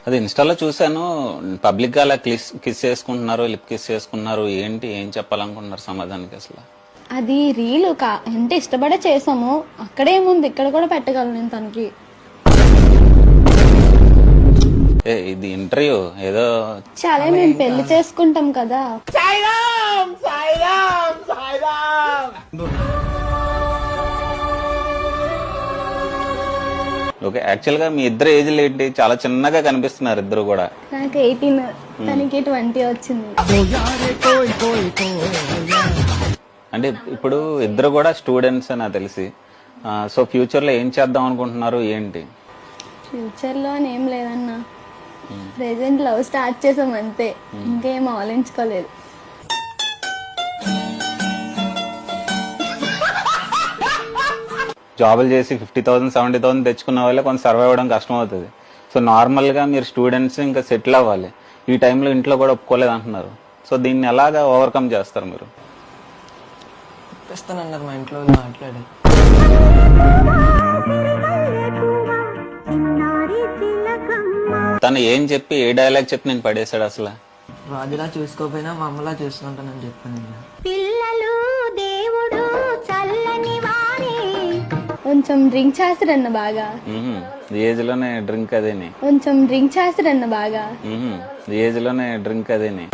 అది ఇన్స్టాలో చూసాను, పబ్లిక్ గా అలా కిస్ చేసుకుంటున్నారు, లిప్ కిస్ చేసుకున్నారు. ఏంటి, ఏం చెప్పాలనుకుంటున్నారు సమాధానికి అసలు? అది రీల్ అంటే ఇష్టపడే చేసాము. అక్కడేముంది, ఇక్కడ కూడా పెట్టగలను నేను తనకి. ఇది ఇంటర్వ్యూ ఏదో చాలా మేము పెళ్లి చేసుకుంటాం కదా. ఓకే, యాక్చువల్ గా మీ ఇద్దరు ఏజ్లు ఏంటి? చాలా చిన్నగా కనిపిస్తున్నారు ఇద్దరు కూడా. నాకు 18, తనకి 20 వచ్చింది. అంటే ఇప్పుడు ఇద్దరు కూడా స్టూడెంట్స్ నాకు తెలిసి. సో ఫ్యూచర్ లో ఏం చేద్దాం అనుకుంటున్నారు ఏంటి? ఫ్యూచర్ లో ఏం లేదన్నా, ప్రెసెంట్ లవ్ స్టార్ట్ చేసాం అంతే, ఇంకేం ఆలోచించుకోలేదు. జాబులు చేసి 50,000 70,000 తెచ్చుకున్న వాళ్ళే కొంత సర్వైవ్ అవ్వడం కష్టం అవుతుంది. సో నార్మల్ గా మీరు స్టూడెంట్స్ ఇంకా సెటిల్ అవ్వాలి. ఈ టైంలో ఇంట్లో కూడా ఒప్పుకోలేదు అంటున్నారు. సో దీన్ని ఎలాగా ఓవర్కమ్ చేస్తారు మీరు? ఒప్పిస్తానన్నారు మా ఇంట్లో మాట్లాడి. తను ఏం చెప్పి, ఏ డైలాగ్ చెప్పి నేను పడేశాడు అసలు? రాజులా చూసుకోపోయినా మా అమ్మలా చూసుకుంటానని చెప్పాను. పిల్లలు దేవుడు చల్లని వారి. కొంచెం డ్రింక్ చేస్తారన్న బాగా. ఏజ్ లోనే డ్రింక్ అదేని. కొంచెం డ్రింక్ చేస్తారన్న బాగా. ఏజ్ లోనే డ్రింక్ అదేని.